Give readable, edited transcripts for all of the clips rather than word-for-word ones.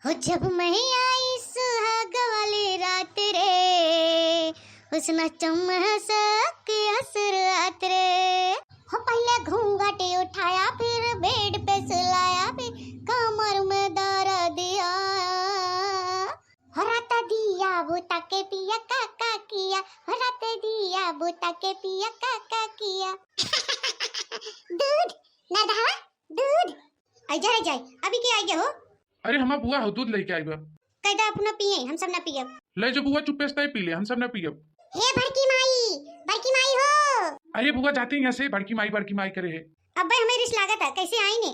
हो जब मैं आई सुहाग वाली रात रे, हुस्न चमहक असरात रे। हो पहले घूंघट उठाया, फिर बेड पे सुलाया, फिर कमर में दर्द दिया। हो रात दिया बुता के पिया काका किया, हो रात दिया बुता के पिया काका किया। दूध ना धावा दूध आई जा जाए अभी के आई गया हो। अरे हमार बुआ हो दूध लेके आई बा। कैदा अपना पिए हम सब ना पियब। ले जो बुआ चुप्पे से पी ले, हम सब ना पियब। हे बड़की माई हो। अरे बुआ जाते हैं यहाँ से, बड़की माई करे है। अब्बे हमें रिस लागत है, कैसे आई ने?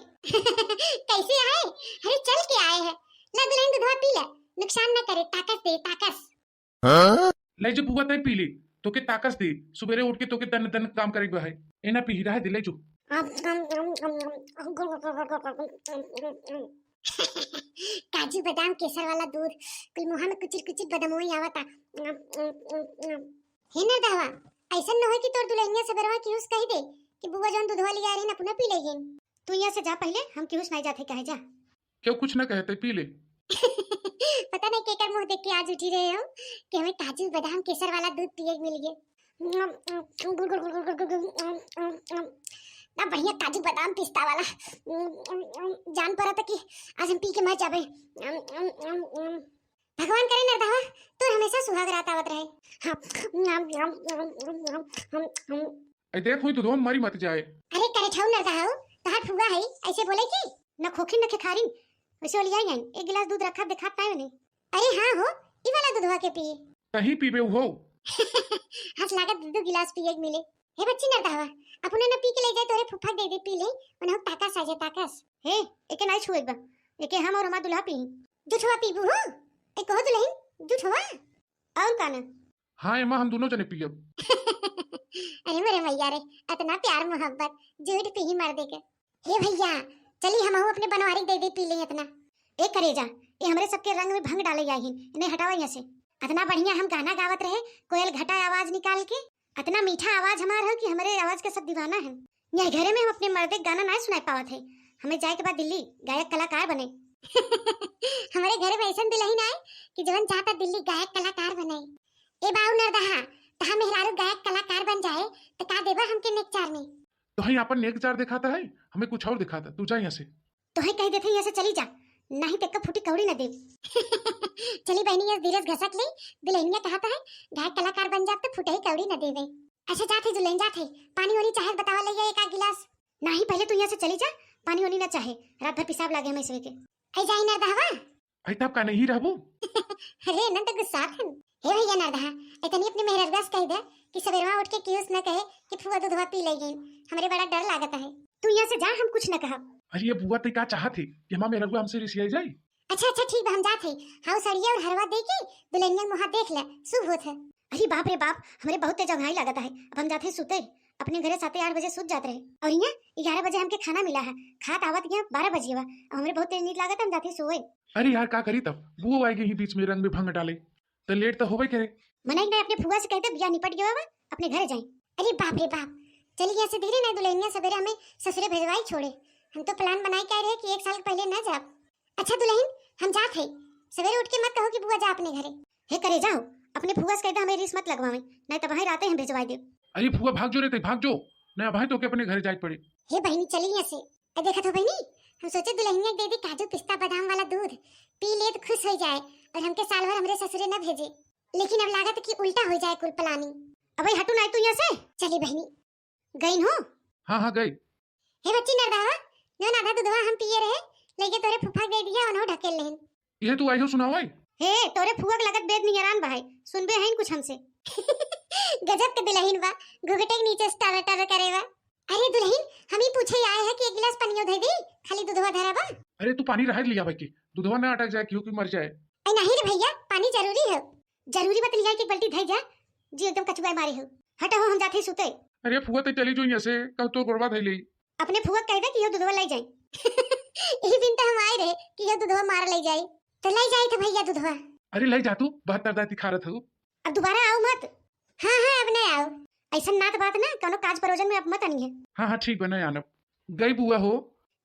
कैसे आए? अरे चल के आए हैं। ले दुल्हन दूधवा पी ले, नुकसान ना करे, ताकत दे ताकत। ले जो बुआ तय पी ले, तो के ताकत दे, सुबेरे उठ के तो के तन तन काम करे है। एना पी रहा है दिले जो। काजू बादाम केसर वाला दूध, कुल मुहा में कुचिर कुचिर बदमोई आवता। हे ना दावा, ऐसा न हो कि तोर दुल्हनिया सबरवा की हुस कह दे कि बुआ जौन दूधवा लिया रही ना पुना पी लेगिन। तू यहाँ से जा पहले, हम की हुस नहीं जाते कहे जा। क्यों कुछ ना कहते पी ले। पता नहीं केकर मुंह देख के आज उठी रहे हो कि हमें काजू बादाम केसर वाला दूध पिए मिल गए। ना बढ़िया काजू बादाम पिस्ता वाला जान पड़ा था कि आज हम पी के मर जाबे। भगवान करे ना दावा तो हमेशा सुहाग रात आवत रहे। ऐ देख हुई दूधवा मरी मत जाए। अरे करे छाऊ ना दावा तहार फुगा है ऐसे बोले की न खोखी न खेखारी वैसे वाली आई एक गिलास दूध रखा दिखा पाए नहीं। अरे हाँ हो ई वाला दूधवा के पिए कहीं पीबे हो। हंस लागत दो गिलास पिए मिले। हे बच्ची ना दावा अपने न पी के ले जाए तोरे फुफा दे दे पी ले वना ताकस आ जाए ताकस। हे एके नहीं छुएबा, एके हम और हमार दुल्हा पी दूधवा पीबू हो। ए कहो दुल्हन दूधवा और काना। हां एमा हम दोनों जने पियब। अरे मेरे भैया रे इतना प्यार मोहब्बत झूठ पे ही मर देगा। हे भैया चली हम अपने बनवारी दे दे पी ले इतना। ए करे जा ये हमरे सबके रंग में भंग डाले आई इन्हें हटावा यहाँ से। इतना बढ़िया हम गाना गावत रहे, कोयल घटा आवाज निकाल के, इतना मीठा आवाज हमारा है कि हमारे आवाज के सब दीवाना है। यहाँ घरे में हम अपने मर्दे गाना नहीं सुनाई पावत है, हमें जाए के बाद दिल्ली गायक कलाकार बने। हमारे घरे में ऐसा दुल्हन आए कि जवन चाहता दिल्ली गायक कलाकार बने। ए बाऊ नरदहा तहा मेहरारू गायक कलाकार बन जाए तो का देबा हमके नेकचार में। तो हई अपन नेक चार दिखाता है, हमें कुछ और दिखाता। तू जा यहाँ से। तो है कह देते यहाँ से चली जा, नहीं तेका फूटी कौड़ी न दे। चली बहनी ये धीरज घसक ले, दुल्हनिया कहता है गायक कलाकार बन जाते फूटे ही कौड़ी न देवे। अच्छा जाते दुल्हन जाते, पानी वानी चाहे बतावा ले एक आध गिलास। नहीं पहले तू यहाँ से चली जा, पानी वानी ना चाहे, रात भर पेशाब लागे हमें सुबह के। आई जाई ना दहवा। ऐ तब का नहीं रहबो। अरे न तो गुस्सा खन। हे भैया ना दहा इतनी अपने मेहरबास कह दे कि सवेरवा उठ के किउस न कहे कि फुआ दूधवा पी लेगी, हमरे बड़ा डर लागत है। तू यहाँ से जा, हम कुछ न कहा। अरे ये बुआ ते का चाहत है कि हमार मेरा हमसे रिसिया जाए। अच्छा अच्छा ठीक हम जाते हाउ सड़िया और हरवा दे के दुल्हनिया मुहा देख ले शुभ होत है। अरे बाप रे बाप हमरे बहुत तेज जगहाई लागत है। अब हम जाते सुते, अपने घरे 7-8 बजे सुत जाते रहे और यहाँ 11 बजे हमके खाना मिला है, खात आवत यहाँ 12 बजे हुआ और हमरे बहुत तेज नींद लागत हम जाते सोए। अरे यार का करी तब बुआ आएगी ही बीच में रंग में भंग डाले तो लेट तो होबे करे। मनाई नहीं अपने फुआ से कहते बिया निपट गया हुआ अपने घर जाए। अरे बाप रे बाप चलिए यहाँ से धीरे ना दुल्हनिया सवेरे हमें ससुरे भेजवाई छोड़े। हम तो प्लान बनाई कह रहे कि 1 साल पहले ना जा। अच्छा दुल्हन हम जात है, सवेरे उठ के मत कहो कि बुआ जा अपने घरे। हे करे जाओ अपने फुआ से कहते हमें रिस मत लगवावे, नहीं तो वहीं राते हम भेजवाई दे। अरे फुआ भाग जो रहते भाग जो ना भाई तो के अपने घर जाए पड़े। हे बहनी चली यहाँ से। देखा तो बहनी हम सोचे दुल्हनिया दे दे काजू पिस्ता बादाम वाला दूध पी ले तो खुश हो जाए और हमके साल भर हमरे ससुरे न भेजे, लेकिन अब लागत कि उल्टा हो जाए कुल प्लानिंग। अबे हटू नहीं तू यहाँ से। चली बहनी गई हो। हाँ हाँ गई। हे बच्ची नरदावा नो आधा दूधवा हम पिए रहे लेके तोरे फुफा दे दिया उन्हों ढकेल लेन। ये तू आई हो सुनाओ। हे तोरे फुआ के लगत बेद नियरान भाई सुनबे हैं कुछ हमसे। गजब के दुल्हन बा, घुघटे के नीचे स्टार टर करेवा। अरे दुल्हन हम ही पूछे आए हैं कि 1 गिलास पानी दे दी, खाली दूधवा धराबा। अरे तू पानी रह लिया भाई की दूधवा ना अटक जाए क्यों कि मर जाए। अरे नहीं रे भैया पानी जरूरी है, जरूरी बात लिया कि बल्टी धई जा जी एकदम कचुआ मारे हो। हटा हो हम जाते सुते। अरे फुआ ते चली जो यहाँ से कब तो गड़बड़ धई ले। अपने फुआ कह दे कि ये दूधवा ले जाए। यही दिन तो हम आए रहे कि ये दूधवा मार ले जाए तो ले जाए तो भैया दूधवा। अरे ले जा तू 72 दाती खा रहा था। अब दोबारा आओ मत। हाँ हाँ अब नहीं आओ, ऐसा नात बात ना कोनो काज परोजन में अब मत आनी है। हाँ हाँ ठीक बना आनब। गई बुआ हो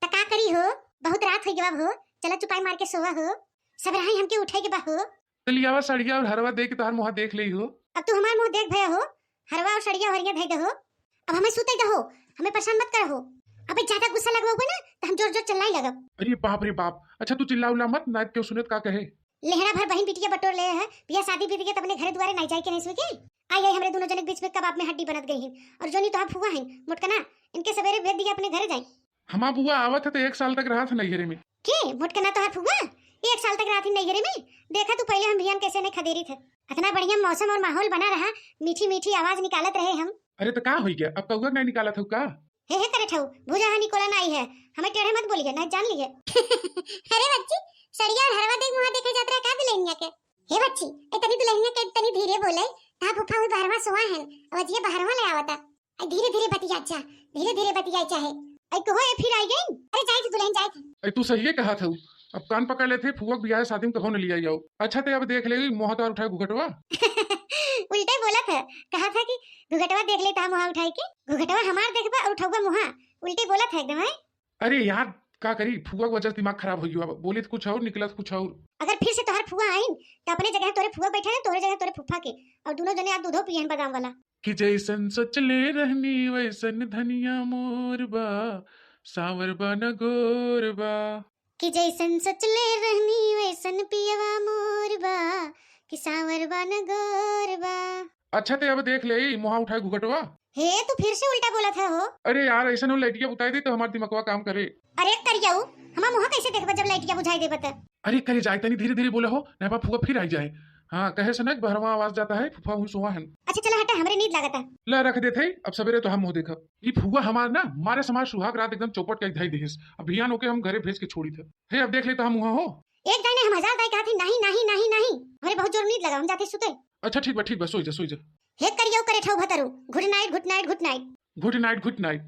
तका करी हो, बहुत रात हो गया हो, चला चुपाई मार के सोवा हो। सब रही हमके उठाई के बाहु। तलियावा सड़िया और हरवा दे के तोहार मुहा देख ली हो। अब तू हमार मुंह देख भया हो, हरवा और सड़िया हरिया धई दहो। अब हमें सुते दहो, हमें परेशान मत करो। अबे ज्यादा गुस्सा लगवाओगे ना तो हम जोर जोर चिल्लाई लगब। अरे बाप रे बाप, अच्छा तू चिल्ला उल्ला मत, ना क्यों सुनत का कहे। लेहरा भर बहन बिटिया बटोर ले है, बिया शादी बीत गई, तब अपने घरे द्वारे नहीं जाए के नहीं सुई के। आई आई हमरे दोनों जने के बीच में कबाब में हड्डी बनत गई है। और जोनी तो फुआ है मोटकना, इनके सवेरे भेज दिया अपने घरे जाए। हमा बुआ आवत है तो 1 साल तक रहा था नैहरे में। के मोटकना तो फुआ 1 साल तक रहा थी नैहरे में। देखा तू पहले हम बियान कैसे नहीं खदेरी थे। इतना बढ़िया मौसम और माहौल बना रहा, मीठी मीठी आवाज निकालत रहे हम। अरे तो का हो गया, अब कौआ नहीं निकाला था का। हे करे ठऊ भूजा हा निकोला नहीं है, हमें टेढ़े मत बोलिए नहीं जान लिए। अरे बच्ची सड़िया और हरवा देख मुहा देखे जात रहा का दुल्हनिया के। हे बच्ची ए तनी दुल्हनिया के तनी धीरे बोले, ता फुफा हुई बाहरवा सोआ है, अब ये बाहरवा ले आवता। आई धीरे धीरे बतिया जा, धीरे धीरे बतिया चाहे। आई कहो ए फिर आई गई। अरे जाई थी दुल्हन जाई थी। अरे तू सही है कहा था, अब कान पकड़ लेते फुआ बियाह शादी में कहो न लिया जाओ। अच्छा तो अब देख लेगी मुहा तो उठाए घुघटवा। उल्टे बोला था, कहा था कि घुघटवा देख लेता मुहा उठाई के। घुघटवा हमार देखबा और उठाऊबा मुहा, उल्टे बोला था एकदम है। अरे यार का करी, फुआ की वजह से दिमाग खराब हो गया। बोली तो कुछ और निकलत कुछ और। अगर फिर से तोहर फुआ आईन तो अपने जगह तोरे फुआ बैठे हैं, तोरे जगह तोरे फुफा के, और दोनों जने आज दूधो पियन बादाम वाला। कि जैसन सोचले रहनी वैसन धनिया मोरबा, सावरबा न गोरबा। कि जैसन सचले रहनी वैसन पियवा मोरबा, कि सावरबा न गोरबा। अच्छा तो अब देख ले मुहा उठाए घुघटवा। हे तू फिर से उल्टा बोला था हो। अरे यार ऐसा न लाइटिया बुताई दी तो हमारा दिमागवा काम करे। अरे करियाऊ हमा मुहा कैसे देखबा जब लाइटिया बुझाई दे बता। अरे करे जाए तनी धीरे धीरे बोले हो, नहीं फुआ फिर आई जाए। हाँ कहे से ना बहरवा आवाज जाता है, फुफा हुई सोआ है। अच्छा चला हटा, हमरे नींद लागता। ला रख देते ही, अब सवेरे तो हम मुंह देखा। ये फुआ हमार ना मारे समाज सुहाग रात एकदम चौपट के धाई देहिस। अब बिहान होके हम घरे भेज के छोड़ी थे। हे अब देख ले तो हम मुहा हो। एक दाई ने हम 1000 दाई कहा थी नहीं नहीं नहीं नहीं, हमरे बहुत जोर नींद लगा, हम जाते सुते। अच्छा ठीक बा सोई जा सोई जा। हे करियाऊ करे ठौ भतरू, good night good night good night. Good night good night.